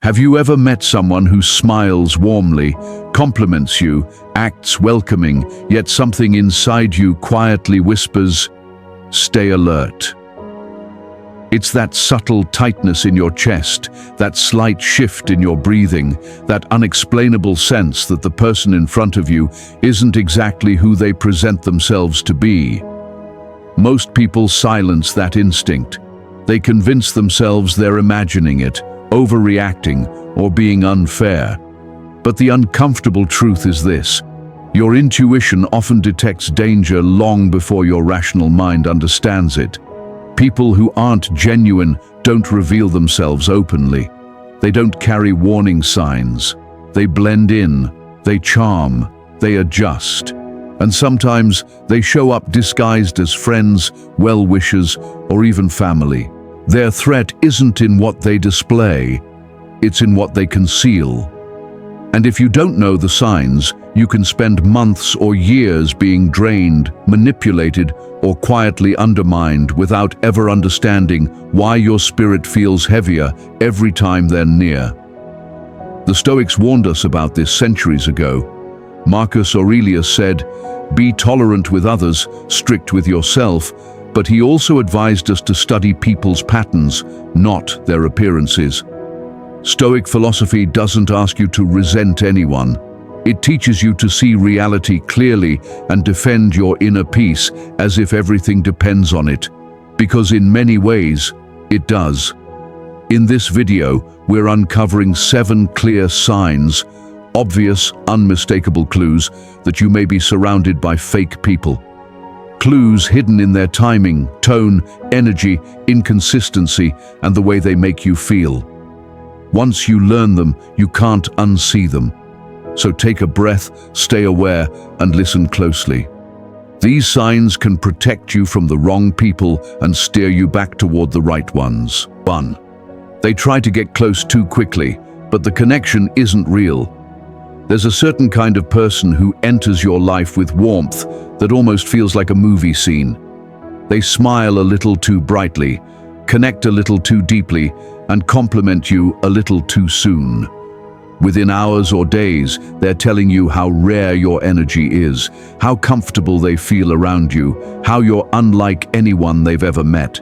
Have you ever met someone who smiles warmly, compliments you, acts welcoming, yet something inside you quietly whispers, "Stay alert"? It's that subtle tightness in your chest, that slight shift in your breathing, that unexplainable sense that the person in front of you isn't exactly who they present themselves to be. Most people silence that instinct. They convince themselves they're imagining it, overreacting, or being unfair. But the uncomfortable truth is this: your intuition often detects danger long before your rational mind understands it. People who aren't genuine don't reveal themselves openly. They don't carry warning signs. They blend in, they charm, they adjust. And sometimes they show up disguised as friends, well-wishers, or even family. Their threat isn't in what they display, it's in what they conceal. And if you don't know the signs, you can spend months or years being drained, manipulated, or quietly undermined without ever understanding why your spirit feels heavier every time they're near. The Stoics warned us about this centuries ago. Marcus Aurelius said, "Be tolerant with others, strict with yourself," but he also advised us to study people's patterns, not their appearances. Stoic philosophy doesn't ask you to resent anyone. It teaches you to see reality clearly and defend your inner peace as if everything depends on it, because in many ways, it does. In this video, we're uncovering 7 clear signs, obvious, unmistakable clues that you may be surrounded by fake people. Clues hidden in their timing, tone, energy, inconsistency, and the way they make you feel. Once you learn them, you can't unsee them. So take a breath, stay aware, and listen closely. These signs can protect you from the wrong people and steer you back toward the right ones. 1. They try to get close too quickly, but the connection isn't real. There's a certain kind of person who enters your life with warmth that almost feels like a movie scene. They smile a little too brightly, connect a little too deeply, and compliment you a little too soon. Within hours or days, they're telling you how rare your energy is, how comfortable they feel around you, how you're unlike anyone they've ever met.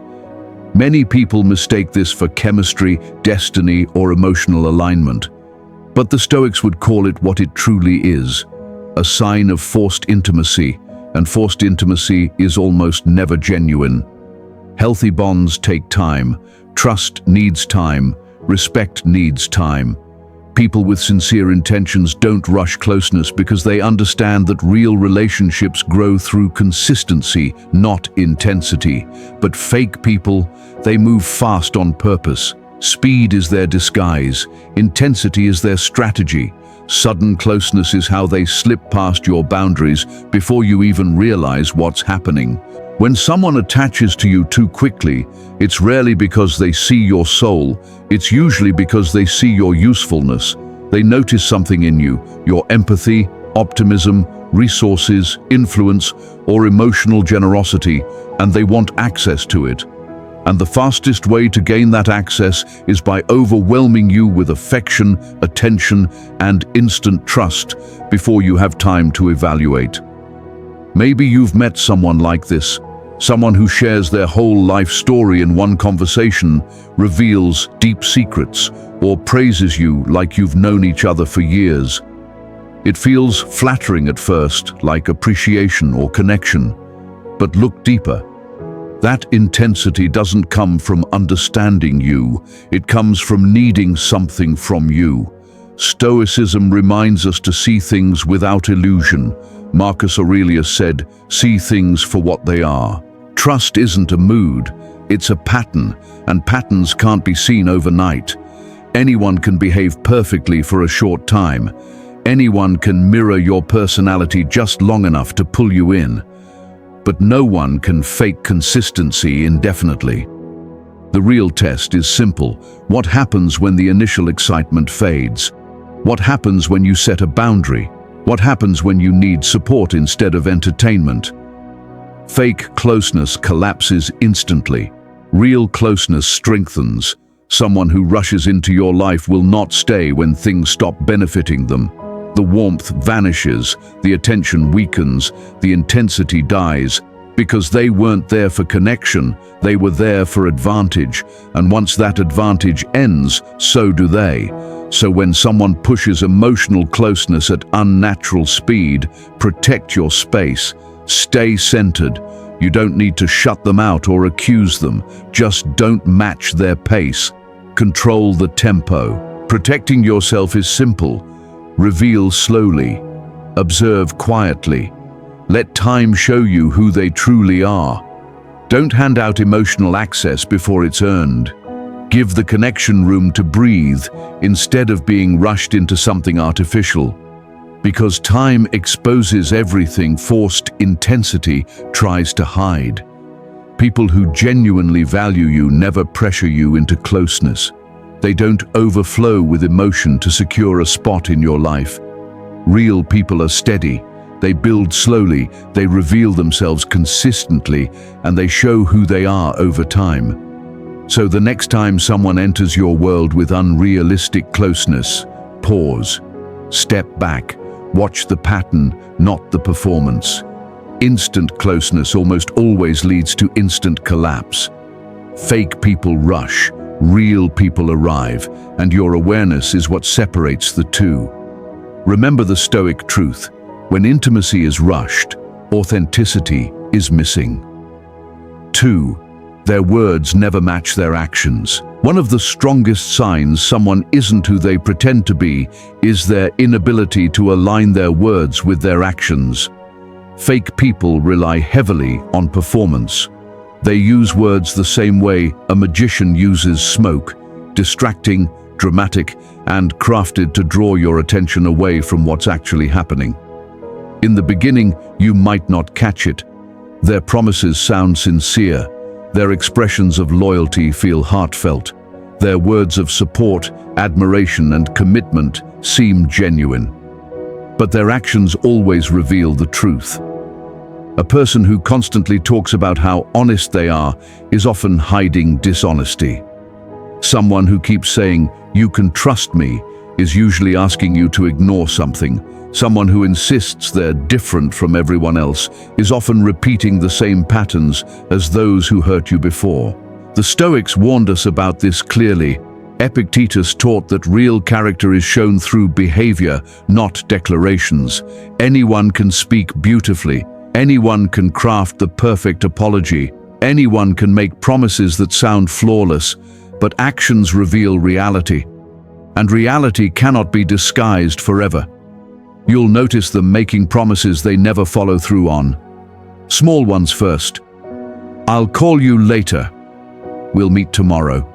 Many people mistake this for chemistry, destiny, or emotional alignment. But the Stoics would call it what it truly is, a sign of forced intimacy, and forced intimacy is almost never genuine. Healthy bonds take time, trust needs time, respect needs time. People with sincere intentions don't rush closeness because they understand that real relationships grow through consistency, not intensity. But fake people, they move fast on purpose. Speed is their disguise, intensity is their strategy. Sudden closeness is how they slip past your boundaries before you even realize what's happening. When someone attaches to you too quickly, it's rarely because they see your soul, it's usually because they see your usefulness. They notice something in you, your empathy, optimism, resources, influence, or emotional generosity, and they want access to it. And the fastest way to gain that access is by overwhelming you with affection, attention, and instant trust before you have time to evaluate. Maybe you've met someone like this, someone who shares their whole life story in one conversation, reveals deep secrets, or praises you like you've known each other for years. It feels flattering at first, like appreciation or connection. But look deeper. That intensity doesn't come from understanding you, it comes from needing something from you. Stoicism reminds us to see things without illusion. Marcus Aurelius said, "See things for what they are." Trust isn't a mood, it's a pattern, and patterns can't be seen overnight. Anyone can behave perfectly for a short time. Anyone can mirror your personality just long enough to pull you in. But no one can fake consistency indefinitely. The real test is simple. What happens when the initial excitement fades? What happens when you set a boundary? What happens when you need support instead of entertainment? Fake closeness collapses instantly. Real closeness strengthens. Someone who rushes into your life will not stay when things stop benefiting them. The warmth vanishes, the attention weakens, the intensity dies, because they weren't there for connection, they were there for advantage, and once that advantage ends, so do they. So when someone pushes emotional closeness at unnatural speed, protect your space, stay centered. You don't need to shut them out or accuse them, just don't match their pace. Control the tempo. Protecting yourself is simple. Reveal slowly. Observe quietly. Let time show you who they truly are. Don't hand out emotional access before it's earned. Give the connection room to breathe instead of being rushed into something artificial. Because time exposes everything forced intensity tries to hide. People who genuinely value you never pressure you into closeness. They don't overflow with emotion to secure a spot in your life. Real people are steady. They build slowly, they reveal themselves consistently, and they show who they are over time. So the next time someone enters your world with unrealistic closeness, pause, step back, watch the pattern, not the performance. Instant closeness almost always leads to instant collapse. Fake people rush, real people arrive, and your awareness is what separates the two. Remember the Stoic truth: when intimacy is rushed, authenticity is missing. 2. Their words never match their actions. One of the strongest signs someone isn't who they pretend to be is their inability to align their words with their actions. Fake people rely heavily on performance. They use words the same way a magician uses smoke, distracting, dramatic, and crafted to draw your attention away from what's actually happening. In the beginning, you might not catch it. Their promises sound sincere. Their expressions of loyalty feel heartfelt. Their words of support, admiration, and commitment seem genuine. But their actions always reveal the truth. A person who constantly talks about how honest they are is often hiding dishonesty. Someone who keeps saying, "You can trust me," is usually asking you to ignore something. Someone who insists they're different from everyone else is often repeating the same patterns as those who hurt you before. The Stoics warned us about this clearly. Epictetus taught that real character is shown through behavior, not declarations. Anyone can speak beautifully. Anyone can craft the perfect apology. Anyone can make promises that sound flawless, but actions reveal reality. And reality cannot be disguised forever. You'll notice them making promises they never follow through on. Small ones first. "I'll call you later. We'll meet tomorrow.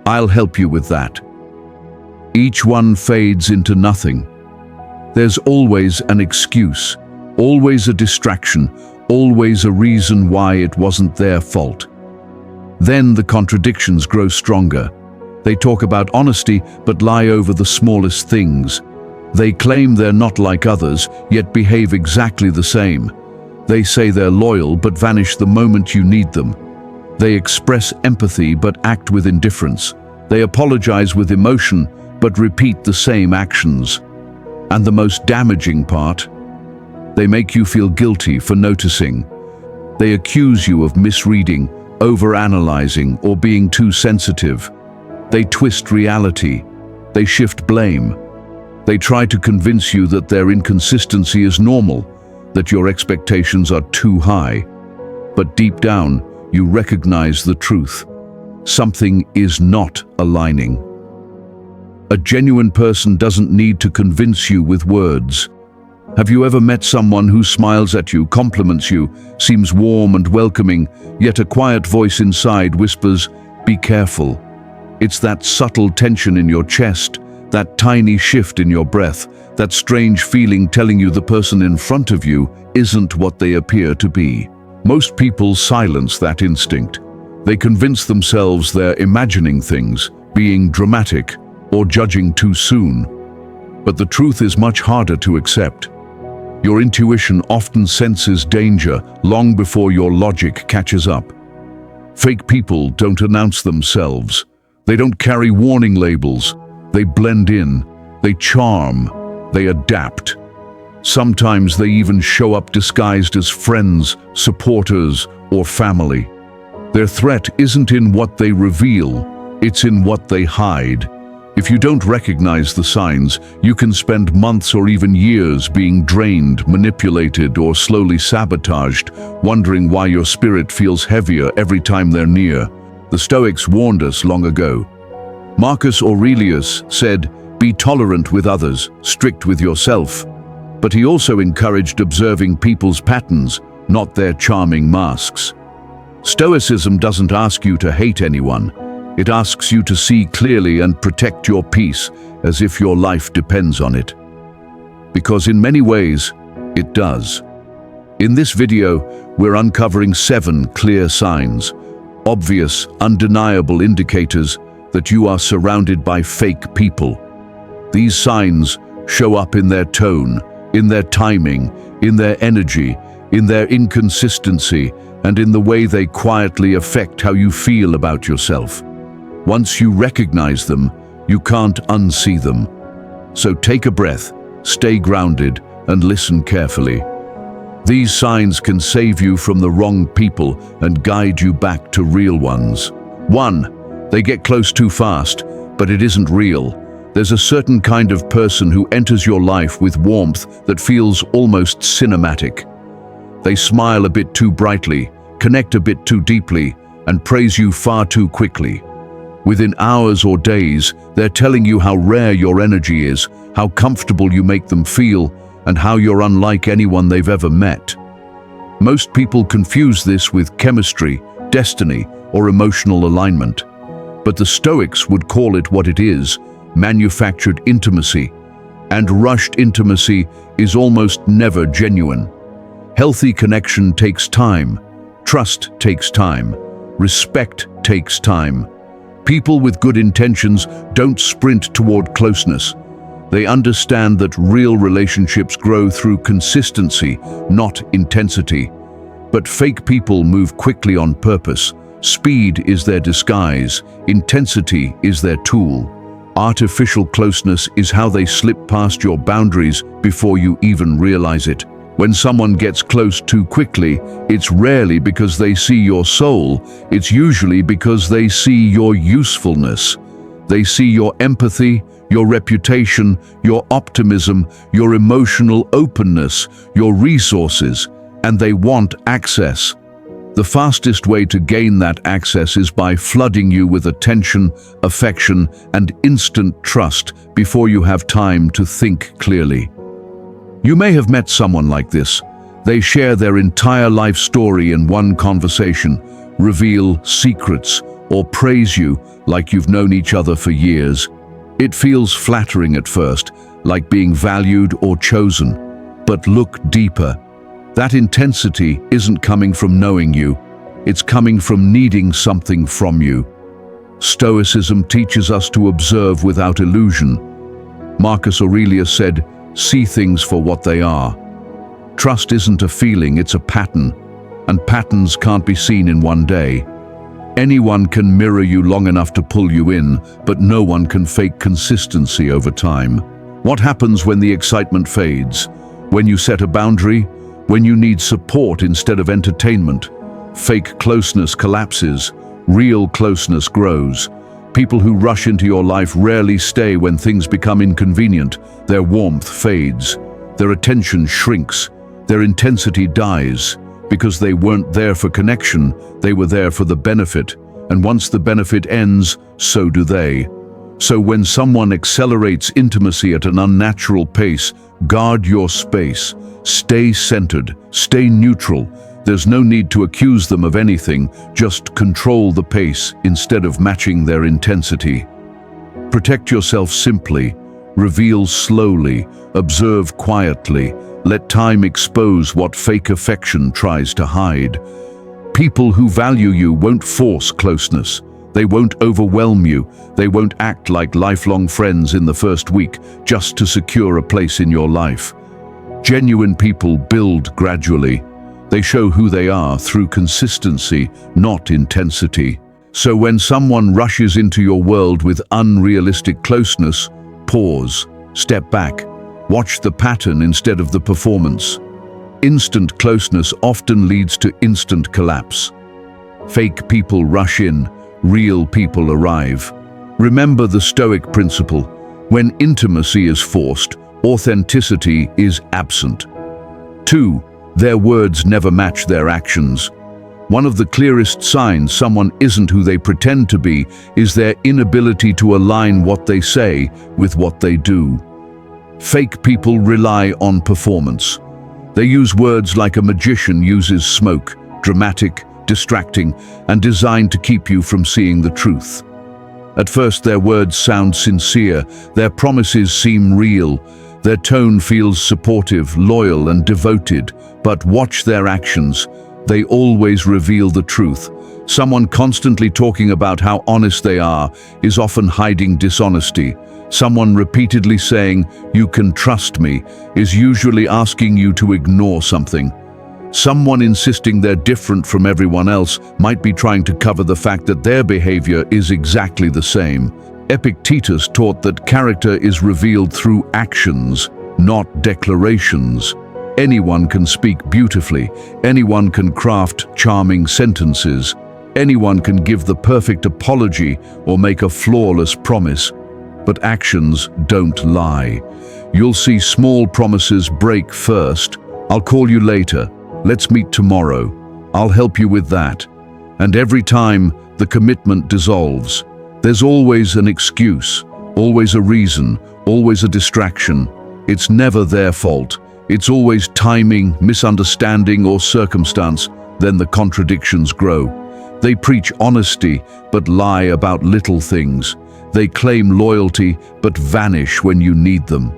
I'll help you with that." Each one fades into nothing. There's always an excuse, always a distraction, always a reason why it wasn't their fault. Then the contradictions grow stronger. They talk about honesty but lie over the smallest things. They claim they're not like others, yet behave exactly the same. They say they're loyal but vanish the moment you need them. They express empathy but act with indifference. They apologize with emotion but repeat the same actions. And the most damaging part, they make you feel guilty for noticing. They accuse you of misreading, overanalyzing, or being too sensitive. They twist reality. They shift blame. They try to convince you that their inconsistency is normal, that your expectations are too high. But deep down, you recognize the truth. Something is not aligning. A genuine person doesn't need to convince you with words. Have you ever met someone who smiles at you, compliments you, seems warm and welcoming, yet a quiet voice inside whispers, "Be careful"? It's that subtle tension in your chest, that tiny shift in your breath, that strange feeling telling you the person in front of you isn't what they appear to be. Most people silence that instinct. They convince themselves they're imagining things, being dramatic, or judging too soon. But the truth is much harder to accept. Your intuition often senses danger long before your logic catches up. Fake people don't announce themselves. They don't carry warning labels. They blend in, they charm, they adapt. Sometimes they even show up disguised as friends, supporters, or family. Their threat isn't in what they reveal, it's in what they hide. If you don't recognize the signs, you can spend months or even years being drained, manipulated, or slowly sabotaged, wondering why your spirit feels heavier every time they're near. The Stoics warned us long ago. Marcus Aurelius said, "Be tolerant with others, strict with yourself." But he also encouraged observing people's patterns, not their charming masks. Stoicism doesn't ask you to hate anyone. It asks you to see clearly and protect your peace as if your life depends on it. Because in many ways, it does. In this video, we're uncovering 7 clear signs, obvious, undeniable indicators that you are surrounded by fake people. These signs show up in their tone, in their timing, in their energy, in their inconsistency, and in the way they quietly affect how you feel about yourself. Once you recognize them, you can't unsee them. So take a breath, stay grounded, and listen carefully. These signs can save you from the wrong people and guide you back to real ones. 1. They get close too fast, but it isn't real. There's a certain kind of person who enters your life with warmth that feels almost cinematic. They smile a bit too brightly, connect a bit too deeply, and praise you far too quickly. Within hours or days, they're telling you how rare your energy is, how comfortable you make them feel, and how you're unlike anyone they've ever met. Most people confuse this with chemistry, destiny, or emotional alignment. But the Stoics would call it what it is: manufactured intimacy. And rushed intimacy is almost never genuine. Healthy connection takes time. Trust takes time. Respect takes time. People with good intentions don't sprint toward closeness. They understand that real relationships grow through consistency, not intensity. But fake people move quickly on purpose. Speed is their disguise. Intensity is their tool. Artificial closeness is how they slip past your boundaries before you even realize it. When someone gets close too quickly, it's rarely because they see your soul. It's usually because they see your usefulness. They see your empathy, your reputation, your optimism, your emotional openness, your resources, and they want access. The fastest way to gain that access is by flooding you with attention, affection, and instant trust before you have time to think clearly. You may have met someone like this. They share their entire life story in one conversation, reveal secrets, or praise you like you've known each other for years. It feels flattering at first, like being valued or chosen. But look deeper. That intensity isn't coming from knowing you. It's coming from needing something from you. Stoicism teaches us to observe without illusion. Marcus Aurelius said, "See things for what they are." Trust isn't a feeling, it's a pattern, and patterns can't be seen in one day. Anyone can mirror you long enough to pull you in, but no one can fake consistency over time. What happens when the excitement fades? When you set a boundary? When you need support instead of entertainment? Fake closeness collapses, real closeness grows. People who rush into your life rarely stay when things become inconvenient. Their warmth fades, their attention shrinks, their intensity dies. Because they weren't there for connection, they were there for the benefit. And once the benefit ends, so do they. So when someone accelerates intimacy at an unnatural pace, guard your space. Stay centered, stay neutral. There's no need to accuse them of anything, just control the pace instead of matching their intensity. Protect yourself simply, reveal slowly, observe quietly, let time expose what fake affection tries to hide. People who value you won't force closeness. They won't overwhelm you. They won't act like lifelong friends in the first week just to secure a place in your life. Genuine people build gradually. They show who they are through consistency, not intensity. So when someone rushes into your world with unrealistic closeness, pause, step back, watch the pattern instead of the performance. Instant closeness often leads to instant collapse. Fake people rush in, real people arrive. Remember the Stoic principle: when intimacy is forced, authenticity is absent. 2. Their words never match their actions. One of the clearest signs someone isn't who they pretend to be is their inability to align what they say with what they do. Fake people rely on performance. They use words like a magician uses smoke, dramatic, distracting, and designed to keep you from seeing the truth. At first, their words sound sincere, their promises seem real, their tone feels supportive, loyal, and devoted, but watch their actions. They always reveal the truth. Someone constantly talking about how honest they are is often hiding dishonesty. Someone repeatedly saying, "You can trust me," is usually asking you to ignore something. Someone insisting they're different from everyone else might be trying to cover the fact that their behavior is exactly the same. Epictetus taught that character is revealed through actions, not declarations. Anyone can speak beautifully, anyone can craft charming sentences, anyone can give the perfect apology or make a flawless promise. But actions don't lie. You'll see small promises break first. "I'll call you later. Let's meet tomorrow. I'll help you with that." And every time, the commitment dissolves. There's always an excuse, always a reason, always a distraction. It's never their fault. It's always timing, misunderstanding, or circumstance. Then the contradictions grow. They preach honesty, but lie about little things. They claim loyalty, but vanish when you need them.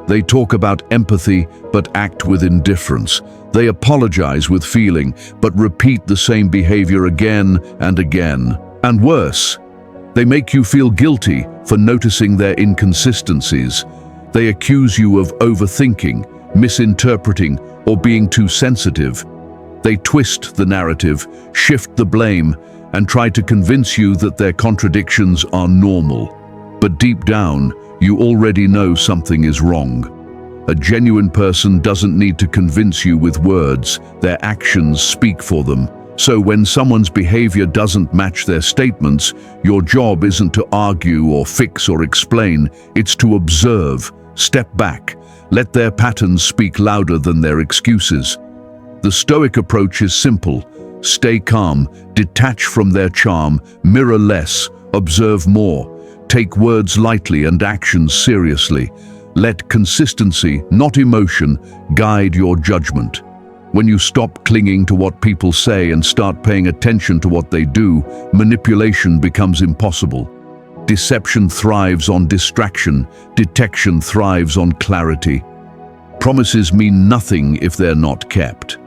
They talk about empathy, but act with indifference. They apologize with feeling, but repeat the same behavior again and again. And worse, they make you feel guilty for noticing their inconsistencies. They accuse you of overthinking, misinterpreting, or being too sensitive. They twist the narrative, shift the blame, and try to convince you that their contradictions are normal. But deep down, you already know something is wrong. A genuine person doesn't need to convince you with words, their actions speak for them. So when someone's behavior doesn't match their statements, your job isn't to argue or fix or explain, it's to observe, step back, let their patterns speak louder than their excuses. The Stoic approach is simple: stay calm, detach from their charm, mirror less, observe more, take words lightly and actions seriously. Let consistency, not emotion, guide your judgment. When you stop clinging to what people say and start paying attention to what they do, manipulation becomes impossible. Deception thrives on distraction, detection thrives on clarity. Promises mean nothing if they're not kept.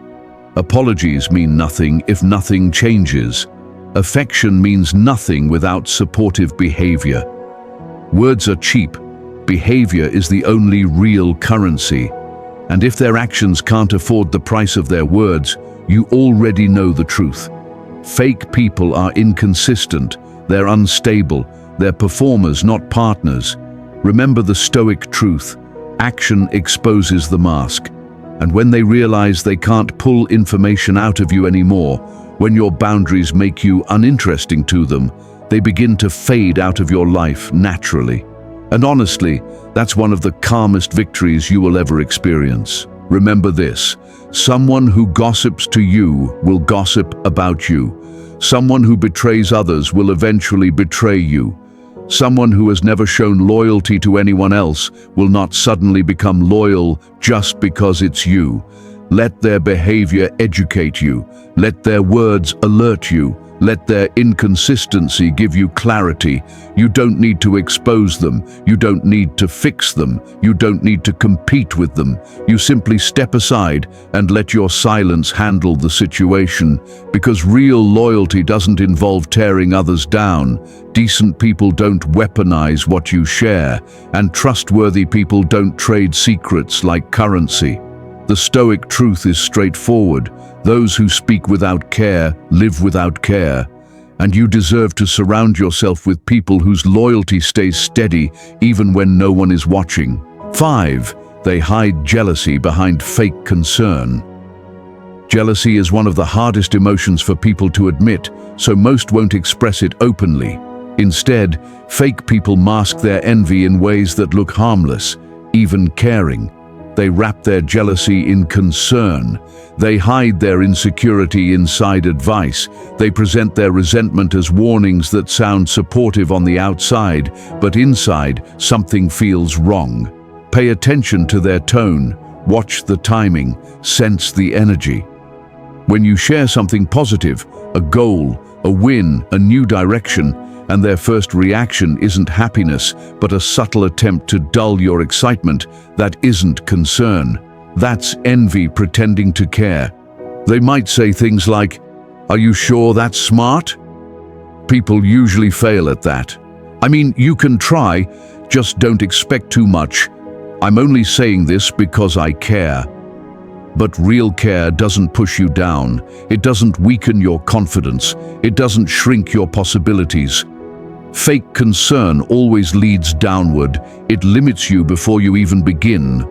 Apologies mean nothing if nothing changes. Affection means nothing without supportive behavior. Words are cheap. Behavior is the only real currency. And if their actions can't afford the price of their words, you already know the truth. Fake people are inconsistent, they're unstable, they're performers, not partners. Remember the Stoic truth: action exposes the mask. And when they realize they can't pull information out of you anymore, when your boundaries make you uninteresting to them, they begin to fade out of your life naturally. And honestly, that's one of the calmest victories you will ever experience. Remember this: someone who gossips to you will gossip about you. Someone who betrays others will eventually betray you. Someone who has never shown loyalty to anyone else will not suddenly become loyal just because it's you. Let their behavior educate you. Let their words alert you. Let their inconsistency give you clarity. You don't need to expose them. You don't need to fix them. You don't need to compete with them. You simply step aside and let your silence handle the situation. Because real loyalty doesn't involve tearing others down. Decent people don't weaponize what you share, and trustworthy people don't trade secrets like currency. The Stoic truth is straightforward: those who speak without care live without care. And you deserve to surround yourself with people whose loyalty stays steady even when no one is watching. 5. They hide jealousy behind fake concern. Jealousy is one of the hardest emotions for people to admit, so most won't express it openly. Instead, fake people mask their envy in ways that look harmless, even caring. They wrap their jealousy in concern. They hide their insecurity inside advice. They present their resentment as warnings that sound supportive on the outside, but inside, something feels wrong. Pay attention to their tone, watch the timing, sense the energy. When you share something positive, a goal, a win, a new direction, and their first reaction isn't happiness, but a subtle attempt to dull your excitement, that isn't concern. That's envy pretending to care. They might say things like, "Are you sure that's smart?" People usually fail at that. I mean, you can try, just don't expect too much. "I'm only saying this because I care." But real care doesn't push you down. It doesn't weaken your confidence. It doesn't shrink your possibilities. Fake concern always leads downward. It limits you before you even begin.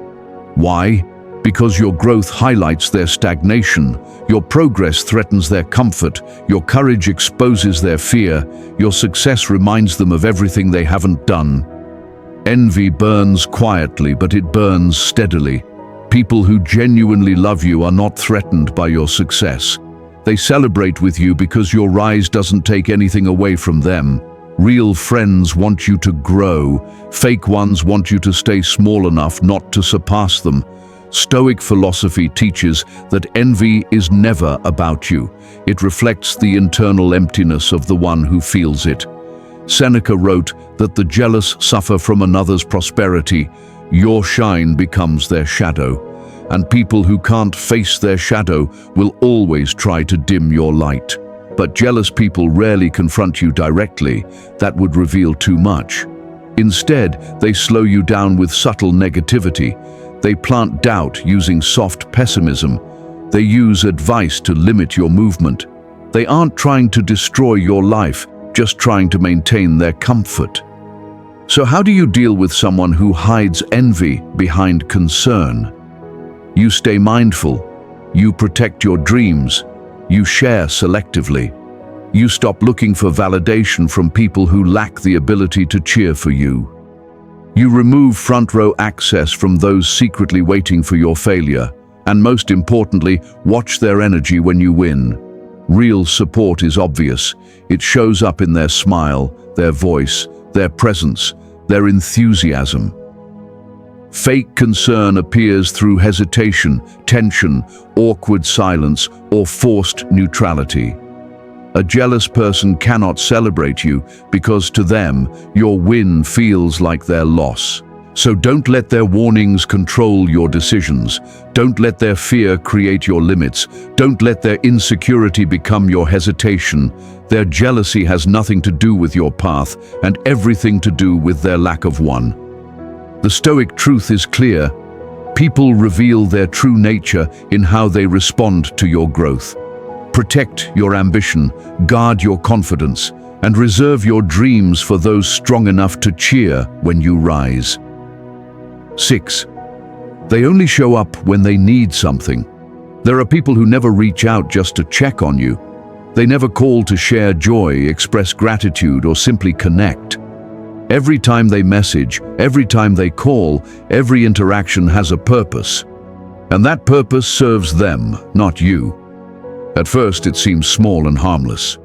Why? Because your growth highlights their stagnation. Your progress threatens their comfort. Your courage exposes their fear. Your success reminds them of everything they haven't done. Envy burns quietly, but it burns steadily. People who genuinely love you are not threatened by your success. They celebrate with you because your rise doesn't take anything away from them. Real friends want you to grow. Fake ones want you to stay small enough not to surpass them. Stoic philosophy teaches that envy is never about you. It reflects the internal emptiness of the one who feels it. Seneca wrote that the jealous suffer from another's prosperity. Your shine becomes their shadow. And people who can't face their shadow will always try to dim your light. But jealous people rarely confront you directly. That would reveal too much. Instead, they slow you down with subtle negativity. They plant doubt using soft pessimism. They use advice to limit your movement. They aren't trying to destroy your life, just trying to maintain their comfort. So how do you deal with someone who hides envy behind concern? You stay mindful. You protect your dreams. You share selectively. You stop looking for validation from people who lack the ability to cheer for you. You remove front-row access from those secretly waiting for your failure. And most importantly, watch their energy when you win. Real support is obvious. It shows up in their smile, their voice, their presence, their enthusiasm. Fake concern appears through hesitation, tension, awkward silence, or forced neutrality. A jealous person cannot celebrate you because to them, your win feels like their loss. So don't let their warnings control your decisions. Don't let their fear create your limits. Don't let their insecurity become your hesitation. Their jealousy has nothing to do with your path and everything to do with their lack of one. The Stoic truth is clear. People reveal their true nature in how they respond to your growth. Protect your ambition, guard your confidence, and reserve your dreams for those strong enough to cheer when you rise. 6. They only show up when they need something. There are people who never reach out just to check on you. They never call to share joy, express gratitude, or simply connect. Every time they message, every time they call, every interaction has a purpose. And that purpose serves them, not you. At first, it seems small and harmless.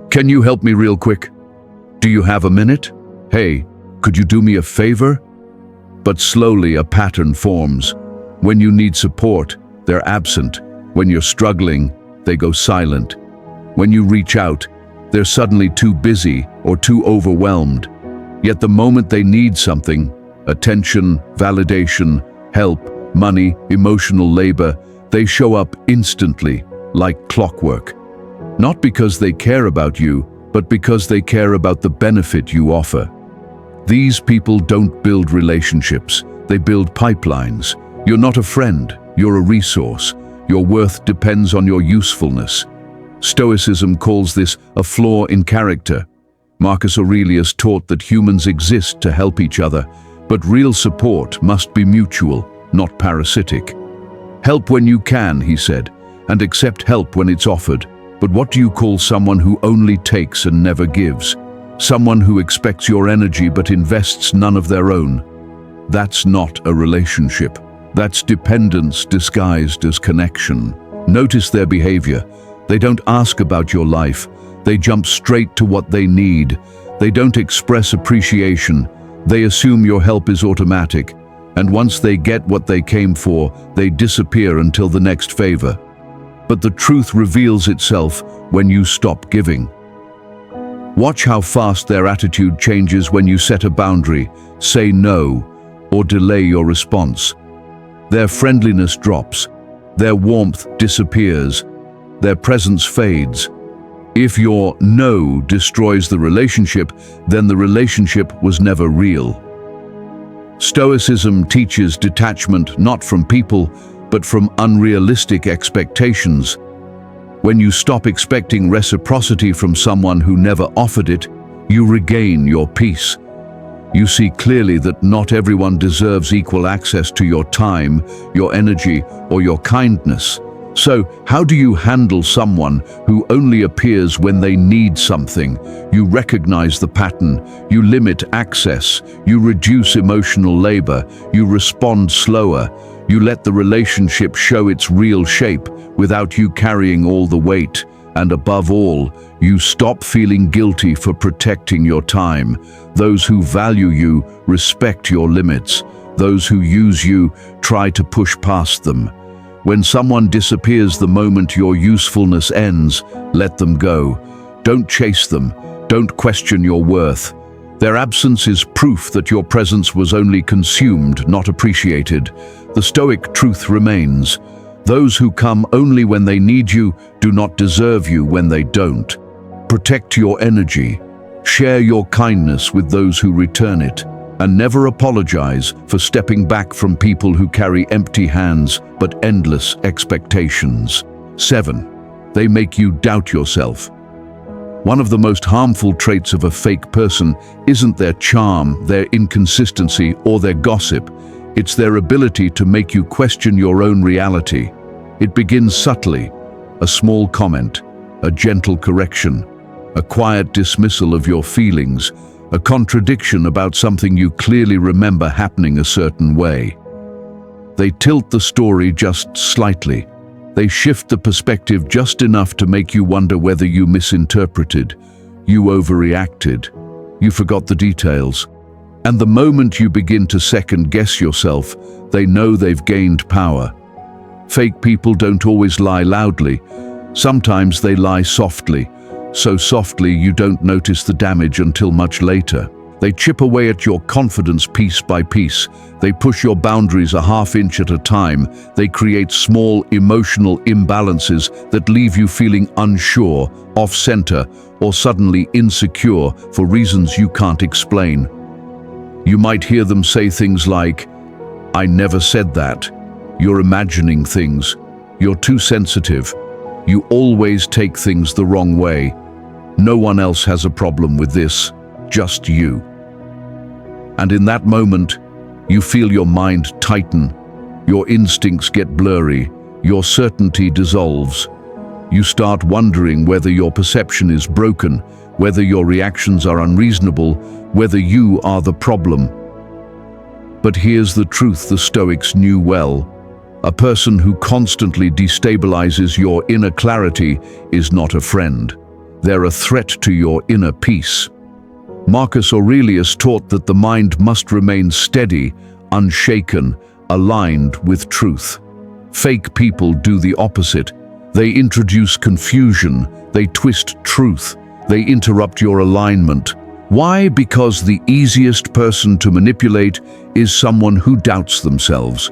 "Can you help me real quick? Do you have a minute? Hey, could you do me a favor?" But slowly a pattern forms. When you need support, they're absent. When you're struggling, they go silent. When you reach out, they're suddenly too busy or too overwhelmed. Yet the moment they need something, attention, validation, help, money, emotional labor, they show up instantly, like clockwork. Not because they care about you, but because they care about the benefit you offer. These people don't build relationships, they build pipelines. You're not a friend, you're a resource. Your worth depends on your usefulness. Stoicism calls this a flaw in character. Marcus Aurelius taught that humans exist to help each other, but real support must be mutual, not parasitic. Help when you can, he said, and accept help when it's offered. But what do you call someone who only takes and never gives? Someone who expects your energy but invests none of their own? That's not a relationship. That's dependence disguised as connection. Notice their behavior. They don't ask about your life. They jump straight to what they need. They don't express appreciation. They assume your help is automatic. And once they get what they came for, they disappear until the next favor. But the truth reveals itself when you stop giving. Watch how fast their attitude changes when you set a boundary, say no, or delay your response. Their friendliness drops. Their warmth disappears. Their presence fades. If your no destroys the relationship, then the relationship was never real. Stoicism teaches detachment not from people, but from unrealistic expectations. When you stop expecting reciprocity from someone who never offered it, you regain your peace. You see clearly that not everyone deserves equal access to your time, your energy, or your kindness. So, how do you handle someone who only appears when they need something? You recognize the pattern, you limit access, you reduce emotional labor, you respond slower, you let the relationship show its real shape without you carrying all the weight, and above all, you stop feeling guilty for protecting your time. Those who value you respect your limits. Those who use you try to push past them. When someone disappears the moment your usefulness ends, let them go. Don't chase them. Don't question your worth. Their absence is proof that your presence was only consumed, not appreciated. The Stoic truth remains. Those who come only when they need you do not deserve you when they don't. Protect your energy. Share your kindness with those who return it. And never apologize for stepping back from people who carry empty hands but endless expectations. 7. They make you doubt yourself. One of the most harmful traits of a fake person isn't their charm, their inconsistency, or their gossip. It's their ability to make you question your own reality. It begins subtly: a small comment, a gentle correction, a quiet dismissal of your feelings, a contradiction about something you clearly remember happening a certain way. They tilt the story just slightly. They shift the perspective just enough to make you wonder whether you misinterpreted, you overreacted, you forgot the details. And the moment you begin to second-guess yourself, they know they've gained power. Fake people don't always lie loudly. Sometimes they lie softly. So softly you don't notice the damage until much later. They chip away at your confidence piece by piece. They push your boundaries a half inch at a time. They create small emotional imbalances that leave you feeling unsure, off-center, or suddenly insecure for reasons you can't explain. You might hear them say things like, "I never said that. You're imagining things. You're too sensitive. You always take things the wrong way. No one else has a problem with this, just you." And in that moment, you feel your mind tighten, your instincts get blurry, your certainty dissolves. You start wondering whether your perception is broken, whether your reactions are unreasonable, whether you are the problem. But here's the truth the Stoics knew well. A person who constantly destabilizes your inner clarity is not a friend. They're a threat to your inner peace. Marcus Aurelius taught that the mind must remain steady, unshaken, aligned with truth. Fake people do the opposite. They introduce confusion, they twist truth, they interrupt your alignment. Why? Because the easiest person to manipulate is someone who doubts themselves.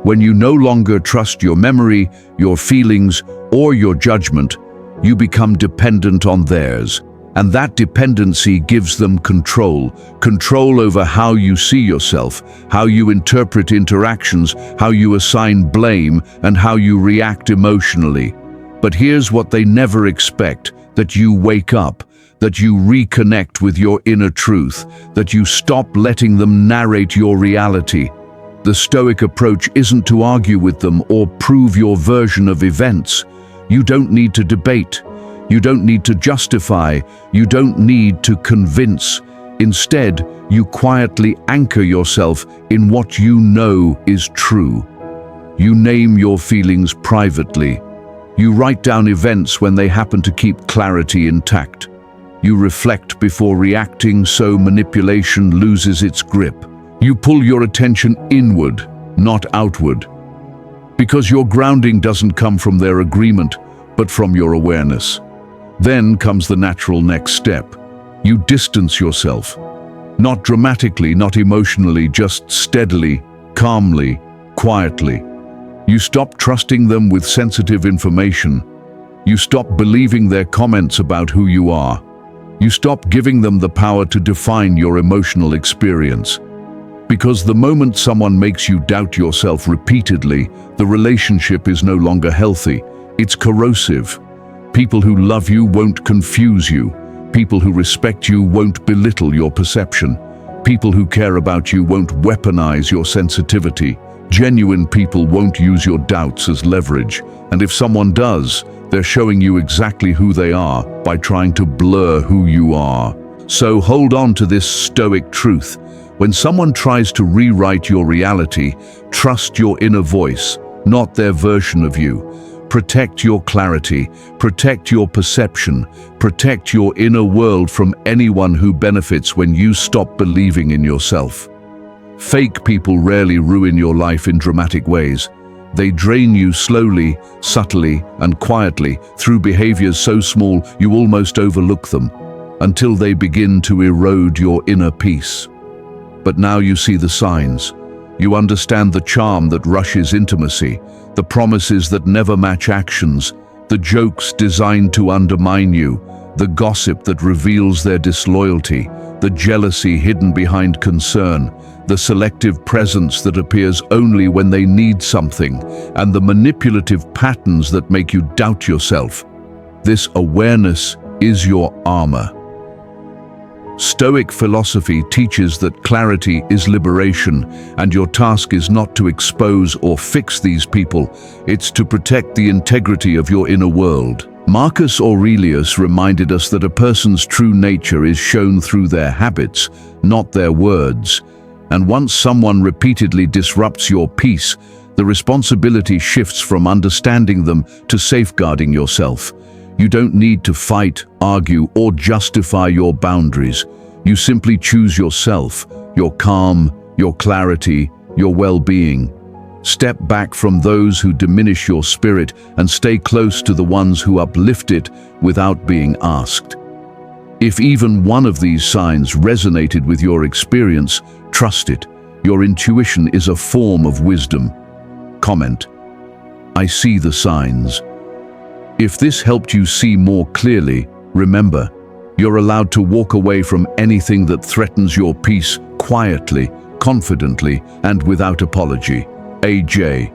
When you no longer trust your memory, your feelings, or your judgment, you become dependent on theirs. And that dependency gives them control over how you see yourself, how you interpret interactions, how you assign blame, and how you react emotionally. But here's what they never expect: that you wake up, that you reconnect with your inner truth, that you stop letting them narrate your reality. The Stoic approach isn't to argue with them or prove your version of events. You don't need to debate. You don't need to justify. You don't need to convince. Instead, you quietly anchor yourself in what you know is true. You name your feelings privately. You write down events when they happen to keep clarity intact. You reflect before reacting so manipulation loses its grip. You pull your attention inward, not outward. Because your grounding doesn't come from their agreement, but from your awareness. Then comes the natural next step. You distance yourself. Not dramatically, not emotionally, just steadily, calmly, quietly. You stop trusting them with sensitive information. You stop believing their comments about who you are. You stop giving them the power to define your emotional experience. Because the moment someone makes you doubt yourself repeatedly, the relationship is no longer healthy. It's corrosive. People who love you won't confuse you. People who respect you won't belittle your perception. People who care about you won't weaponize your sensitivity. Genuine people won't use your doubts as leverage. And if someone does, they're showing you exactly who they are by trying to blur who you are. So hold on to this Stoic truth. When someone tries to rewrite your reality, trust your inner voice, not their version of you. Protect your clarity, protect your perception, protect your inner world from anyone who benefits when you stop believing in yourself. Fake people rarely ruin your life in dramatic ways. They drain you slowly, subtly, and quietly through behaviors so small you almost overlook them, until they begin to erode your inner peace. But now you see the signs. You understand the charm that rushes intimacy, the promises that never match actions, the jokes designed to undermine you, the gossip that reveals their disloyalty, the jealousy hidden behind concern, the selective presence that appears only when they need something, and the manipulative patterns that make you doubt yourself. This awareness is your armor. Stoic philosophy teaches that clarity is liberation, and your task is not to expose or fix these people, it's to protect the integrity of your inner world. Marcus Aurelius reminded us that a person's true nature is shown through their habits, not their words. And once someone repeatedly disrupts your peace, the responsibility shifts from understanding them to safeguarding yourself. You don't need to fight, argue, or justify your boundaries. You simply choose yourself, your calm, your clarity, your well-being. Step back from those who diminish your spirit and stay close to the ones who uplift it without being asked. If even one of these signs resonated with your experience, trust it. Your intuition is a form of wisdom. Comment: I see the signs. If this helped you see more clearly, remember, you're allowed to walk away from anything that threatens your peace quietly, confidently, and without apology. AJ.